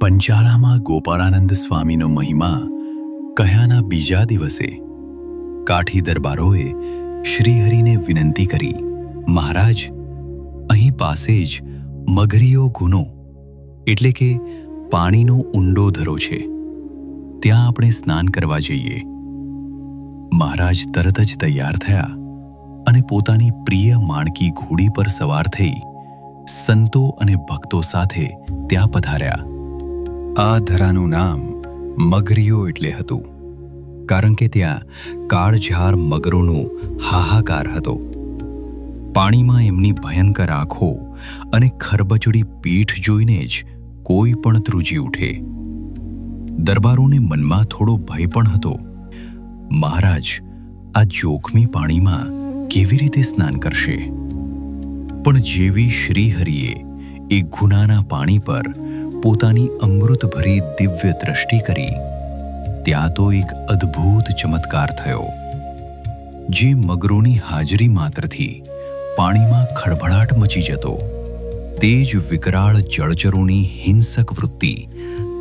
પંચારામાં ગોપાળાનંદ સ્વામીનો મહિમા કહ્યાના બીજા દિવસે કાઠી દરબારોએ શ્રીહરિને વિનંતી કરી, મહારાજ, અહીં પાસે જ મગરીયો ગુનો એટલે કે પાણીનો ઊંડો ધરો છે, ત્યાં આપણે સ્નાન કરવા જઈએ. મહારાજ તરત જ તૈયાર થયા અને પોતાની પ્રિય માણકી ઘોડી પર સવાર થઈ સંતો અને ભક્તો સાથે ત્યાં પધાર્યા. આ ધરાનું નામ મગરીયો એટલે હતું, કારણ કે ત્યાં કાળઝાર મગરોનો હાહાકાર હતો. પાણીમાં એમની ભયંકર આંખો અને ખરબચડી પીઠ જોઈને જ કોઈ પણ ધ્રુજી ઉઠે. દરબારોને મનમાં થોડો ભય પણ હતો. મહારાજ આ જોખમી પાણીમાં કેવી રીતે સ્નાન કરશે? પણ જેવી શ્રીહરિએ એ ગુનાના પાણી પર પોતાની અમૃતભરી દિવ્ય દ્રષ્ટિ કરી, ત્યાં તો એક અદ્ભુત ચમત્કાર થયો. જે મગરોની હાજરી માત્રથી પાણીમાં ખળભળાટ મચી જતો, તે જ વિકરાળ જળચરોની હિંસક વૃત્તિ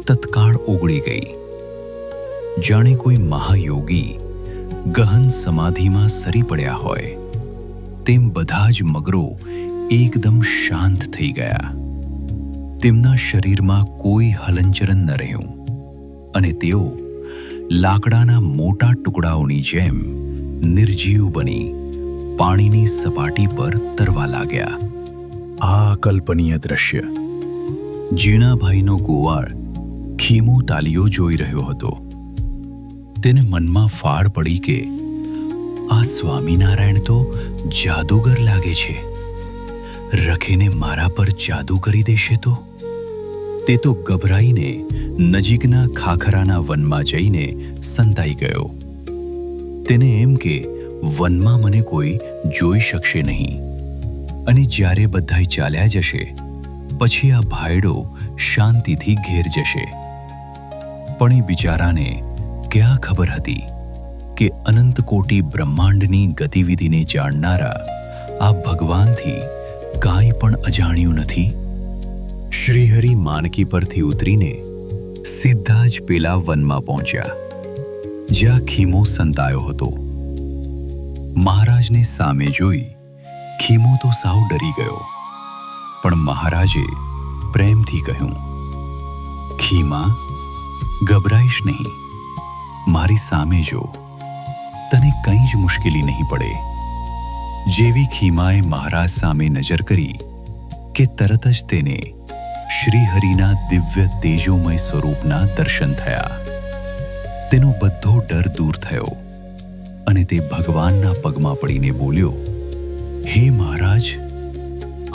તત્કાળ ઓગળી ગઈ. જાણે કોઈ મહાયોગી ગહન સમાધિમાં સરી પડ્યા હોય તેમ બધા જ મગરો એકદમ શાંત થઈ ગયા. તેમના શરીરમાં કોઈ હલનચલન ન રહ્યું અને તેઓ લાકડાના મોટા ટુકડાઓની જેમ નિર્જીવ બની પાણીની સપાટી પર તરવા લાગ્યા. આ અકલ્પનીય દ્રશ્ય જીણાભાઈનો ગોવાળ ખીમો તાલીઓ જોઈ રહ્યો હતો. તેને મનમાં ફાળ પડી કે આ સ્વામિનારાયણ તો જાદુગર લાગે છે. રખીને મારા પર જાદુ કરી દેશે તો? તે તો ગભરાઈને નજીકના ખાખરાના વનમાં જઈને સંતાઈ ગયો. તેને એમ કે વનમાં મને કોઈ જોઈ શકશે નહીં અને જ્યારે બધાય ચાલ્યા જશે પછી આ ભાયડો શાંતિથી ઘેર જશે. પણ એ બિચારાને ક્યાં ખબર હતી કે અનંતકોટી બ્રહ્માંડની ગતિવિધિને જાણનારા આ ભગવાનથી કાંઈ પણ અજાણ્યું નથી. શ્રીહરિ માનકી પરથી ઉતરીને સીધા જ પેલા વનમાં પહોંચ્યા જ્યાં ખીમો સંતાયો હતો. મહારાજને સામે જોઈ ખીમો તો સાવ ડરી ગયો, પણ મહારાજે પ્રેમથી કહ્યું, ખીમા, ગભરાઈશ નહીં, મારી સામે જો, તને કંઈ જ મુશ્કેલી નહીં પડે. જેવી ખીમાએ મહારાજ સામે નજર કરી કે તરત જ તેને શ્રીહરિના દિવ્ય તેજોમય સ્વરૂપના દર્શન થયા. તેનો બધો ડર દૂર થયો અને તે ભગવાનના પગમાં પડીને બોલ્યો, હે મહારાજ,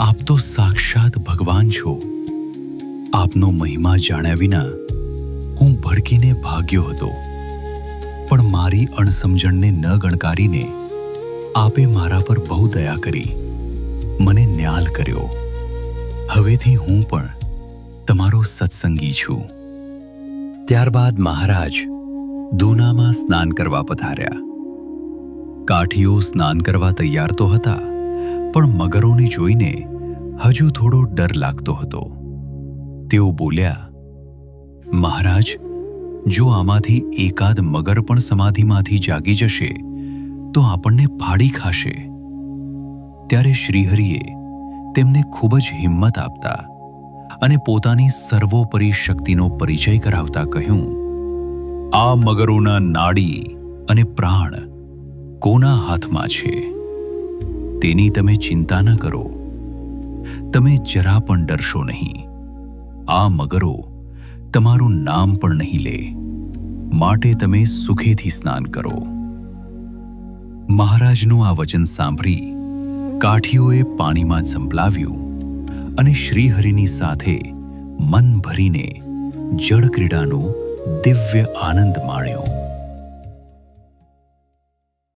આપ તો સાક્ષાત ભગવાન છો. આપનો મહિમા જાણ્યા વિના હું ભડકીને ભાગ્યો હતો, પણ મારી અણસમજણને ન ગણકારીને આપે મારા પર બહુ દયા કરી, મને ન્યાલ કર્યો. હવેથી હું પણ તમારો સત્સંગી છું. ત્યારબાદ મહારાજ દૂનામાં સ્નાન કરવા પધાર્યા. કાઠીઓ સ્નાન કરવા તૈયાર તો હતા, પણ મગરોને જોઈને હજુ થોડો ડર લાગતો હતો. તેઓ બોલ્યા, મહારાજ, જો આમાંથી એકાદ મગર પણ સમાધિમાંથી જાગી જશે તો આપણને ફાડી ખાશે. ત્યારે શ્રીહરિએ તેમને ખૂબ જ હિંમત આપતા અને પોતાની સર્વોપરી શક્તિનો પરિચય કરાવતા કહ્યું, આ મગરોના નાડી અને પ્રાણ કોના હાથમાં છે તેની તમે ચિંતા ન કરો. તમે જરા પણ ડરશો નહીં. આ મગરો તમારું નામ પણ નહીં લે, માટે તમે સુખેથી સ્નાન કરો. મહારાજનું આ વચન સાંભળી કાઠીઓએ પાણીમાં ઝંપલાવ્યું અને શ્રીહરિની સાથે મન ભરીને જળક્રીડાનો દિવ્ય આનંદ માણ્યો.